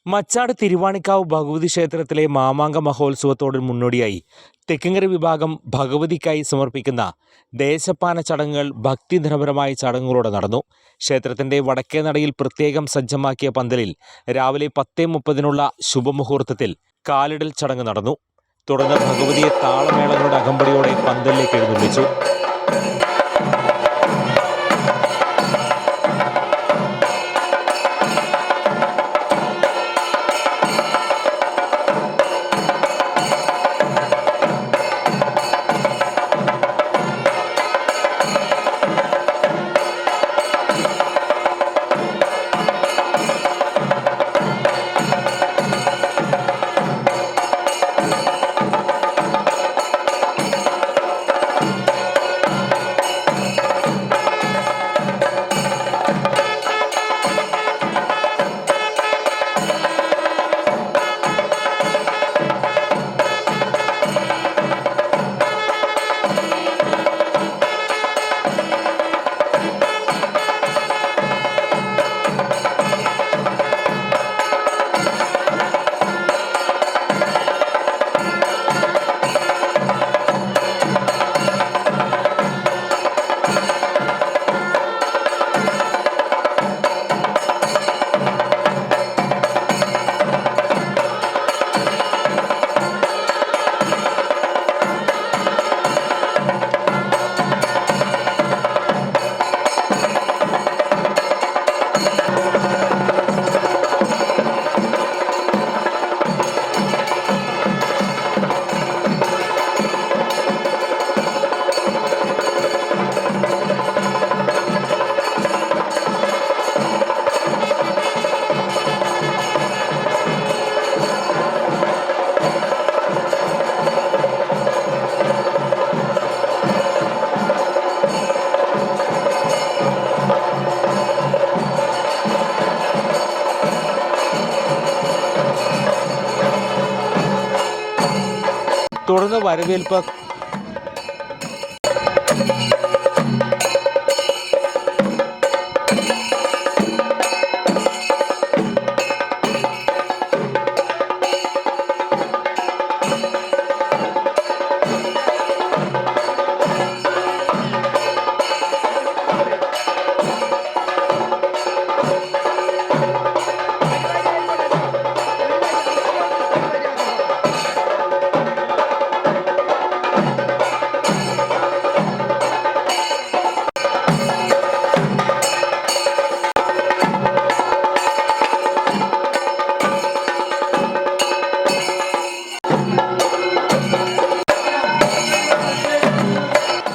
മച്ചാട് തിരുവാണിക്കാവ് ഭഗവതി ക്ഷേത്രത്തിലെ മാമാങ്ക മഹോത്സവത്തോട് മുന്നോടിയായി തെക്കിങ്കര വിഭാഗം ഭഗവതിക്കായി സമർപ്പിക്കുന്ന ദേശപ്പാന ചടങ്ങുകൾ ഭക്തിനിർഭരമായ ചടങ്ങുകളോടെ നടന്നു. ക്ഷേത്രത്തിന്റെ വടക്കേ നടയിൽ പ്രത്യേകം സജ്ജമാക്കിയ പന്തലിൽ രാവിലെ 10:30 ശുഭമുഹൂർത്തത്തിൽ കാലിടൽ ചടങ്ങ് നടന്നു. തുടർന്ന് ഭഗവതിയെ താളമേളങ്ങളുടെ അകമ്പടിയോടെ പന്തലിലേക്ക് എഴുന്നള്ളിച്ചു. തുടർന്ന് വരവേൽപ്പ്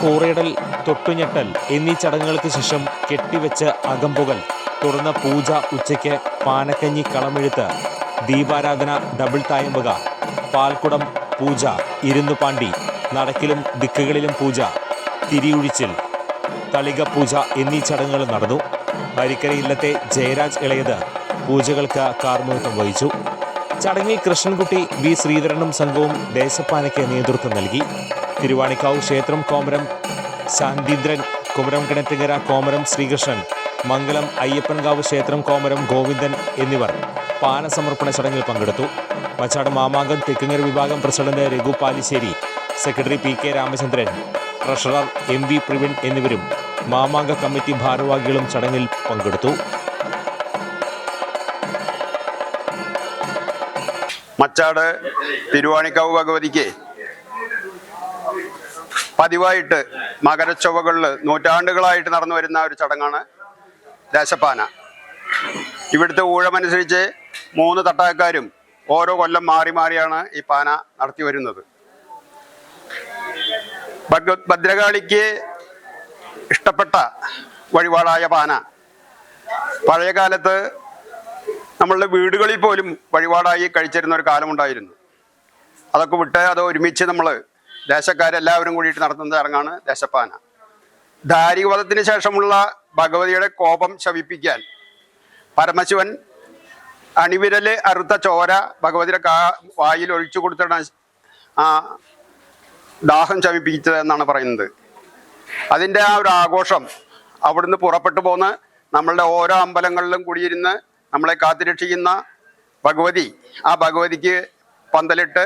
കൂറയിടൽ, തൊട്ടുഞെട്ടൽ എന്നീ ചടങ്ങുകൾക്ക് ശേഷം കെട്ടിവെച്ച അകമ്പുകൾ, തുടർന്ന് പൂജ, ഉച്ചയ്ക്ക് പാനക്കഞ്ഞി, കളമെഴുത്ത്, ദീപാരാധന, ഡബിൾ തായമ്പക, പാൽക്കുടം പൂജ, ഇരുന്നുപാണ്ടി, നടക്കിലും ദിക്കുകളിലും പൂജ, തിരിയൊഴിച്ചിൽ, തളിക പൂജ എന്നീ ചടങ്ങുകൾ നടന്നു. ഹരിക്കര ഇല്ലത്തെ ജയരാജ് ഇളയത് പൂജകൾക്ക് കാർമ്മികത്വം വഹിച്ചു. ചടങ്ങിൽ കൃഷ്ണൻകുട്ടി, വി ശ്രീധരനും സംഘവും ദേശപ്പാനയ്ക്ക് നേതൃത്വം നൽകി. തിരുവാണിക്കാവ് ക്ഷേത്രം കോമരം ശാന്തീന്ദ്രൻ, കുമരം കിണറ്റുകര കോമരം ശ്രീകൃഷ്ണൻ, മംഗലം അയ്യപ്പൻകാവ് ക്ഷേത്രം കോമരം ഗോവിന്ദൻ എന്നിവർ പാന സമർപ്പണ ചടങ്ങിൽ പങ്കെടുത്തു. മച്ചാട് മാമാങ്കം തെക്കിങ്കര വിഭാഗം president Raghu Palissery, secretary P K Ramachandran, treasurer M V Praveen എന്നിവരും മാമാങ്ക കമ്മിറ്റി ഭാരവാഹികളും ചടങ്ങിൽ പങ്കെടുത്തു. മച്ചാട് തിരുവാണിക്കാവ് ഭഗവതിക്ക് പതിവായിട്ട് മകരച്ചൊവ്വകളിൽ നൂറ്റാണ്ടുകളായിട്ട് നടന്നു വരുന്ന ഒരു ചടങ്ങാണ് ദേശപ്പാന. ഇവിടുത്തെ ഊഴമനുസരിച്ച് 3 തട്ടാക്കാരും ഓരോ കൊല്ലം മാറി മാറിയാണ് ഈ പാന നടത്തി വരുന്നത്. ഭദ്രകാളിക്ക് ഇഷ്ടപ്പെട്ട വഴിപാടായ പാന പഴയ കാലത്ത് നമ്മളുടെ വീടുകളിൽ പോലും വഴിപാടായി കഴിച്ചിരുന്ന ഒരു കാലമുണ്ടായിരുന്നു. അതൊക്കെ വിട്ട് അത് ഒരുമിച്ച് നമ്മൾ ദേശക്കാരെല്ലാവരും കൂടിയിട്ട് നടത്തുന്ന ചടങ്ങാണ് ദേശപ്പാന. ദാരികവധത്തിന് ശേഷമുള്ള ഭഗവതിയുടെ കോപം ശമിപ്പിക്കാൻ പരമശിവൻ അണിവിരല് അറുത്ത ചോര ഭഗവതിയുടെ വായിൽ ഒഴിച്ചു കൊടുത്തിട്ടാണ് ആ ദാഹം ശമിപ്പിച്ചത് എന്നാണ് പറയുന്നത്. അതിൻ്റെ ആ ഒരു ആഘോഷം അവിടുന്ന് പുറപ്പെട്ടു പോന്ന് നമ്മളുടെ ഓരോ അമ്പലങ്ങളിലും കൂടിയിരുന്ന് നമ്മളെ കാത്തുരക്ഷിക്കുന്ന ഭഗവതി, ആ ഭഗവതിക്ക് പന്തലിട്ട്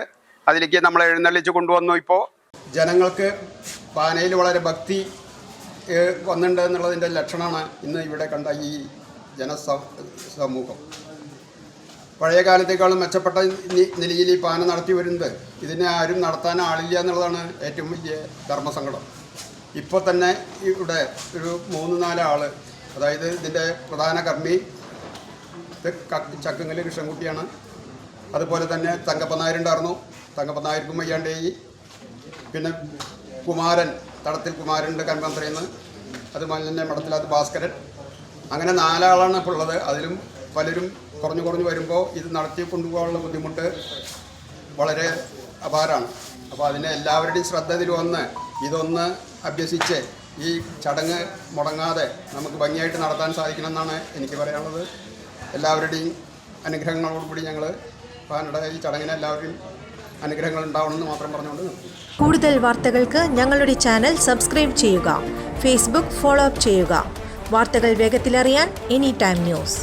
അതിലേക്ക് നമ്മൾ എഴുന്നള്ളിച്ച് കൊണ്ടുവന്നു. ഇപ്പോൾ ജനങ്ങൾക്ക് പാനയിൽ വളരെ ഭക്തി വന്നിട്ടുണ്ട് എന്നുള്ളതിൻ്റെ ലക്ഷണമാണ് ഇന്ന് ഇവിടെ കണ്ട ഈ സമൂഹം. പഴയ കാലത്തേക്കാളും മെച്ചപ്പെട്ട നിലയിൽ ഈ പാന നടത്തി വരുന്നത്. ഇതിനെ ആരും നടത്താൻ ആളില്ല എന്നുള്ളതാണ് ഏറ്റവും വലിയ ധർമ്മസങ്കടം. ഇപ്പോൾ തന്നെ ഇവിടെ ഒരു 3-4 ആൾ, അതായത് ഇതിൻ്റെ പ്രധാന കർമ്മി ചക്കങ്ങല് കൃഷ്ണൻകുട്ടിയാണ്. അതുപോലെ തന്നെ തങ്കപ്പനായരുണ്ടായിരുന്നു, തങ്കപ്പനായർക്കും വയ്യാണ്ടേയി. പിന്നെ കുമാരൻ, തടത്തിൽ കുമാരനുണ്ട് കൺമന്ത്രിയിൽ നിന്ന്. അതുപോലെ തന്നെ മഠത്തിലത് ഭാസ്കരൻ. അങ്ങനെ 4 ആളാണ് ഇപ്പോൾ ഉള്ളത്. അതിലും പലരും കുറഞ്ഞു വരുമ്പോൾ ഇത് നടത്തി കൊണ്ടുപോകാനുള്ള ബുദ്ധിമുട്ട് വളരെ അപാരമാണ്. അപ്പോൾ അതിനെ എല്ലാവരുടെയും ശ്രദ്ധ ഇതിൽ വന്ന് ഇതൊന്ന് അഭ്യസിച്ച് ഈ ചടങ്ങ് മുടങ്ങാതെ നമുക്ക് ഭംഗിയായിട്ട് നടത്താൻ സാധിക്കണമെന്നാണ് എനിക്ക് പറയാനുള്ളത്. എല്ലാവരുടെയും അനുഗ്രഹങ്ങളോടുകൂടി ഞങ്ങൾ പാനയുടെ ഈ ചടങ്ങിന് എല്ലാവരുടെയും അനുഗ്രഹങ്ങൾ ഉണ്ടാവണമെന്ന് മാത്രം പറഞ്ഞുകൊണ്ട് നിർത്തുന്നു. കൂടുതൽ വാർത്തകൾക്ക് ഞങ്ങളുടെ ചാനൽ സബ്സ്ക്രൈബ് ചെയ്യുക. ഫേസ്ബുക്ക് ഫോളോ അപ്പ് ചെയ്യുക. വാർത്തകൾ വേഗത്തിലറിയാൻ എനി ടൈം ന്യൂസ്.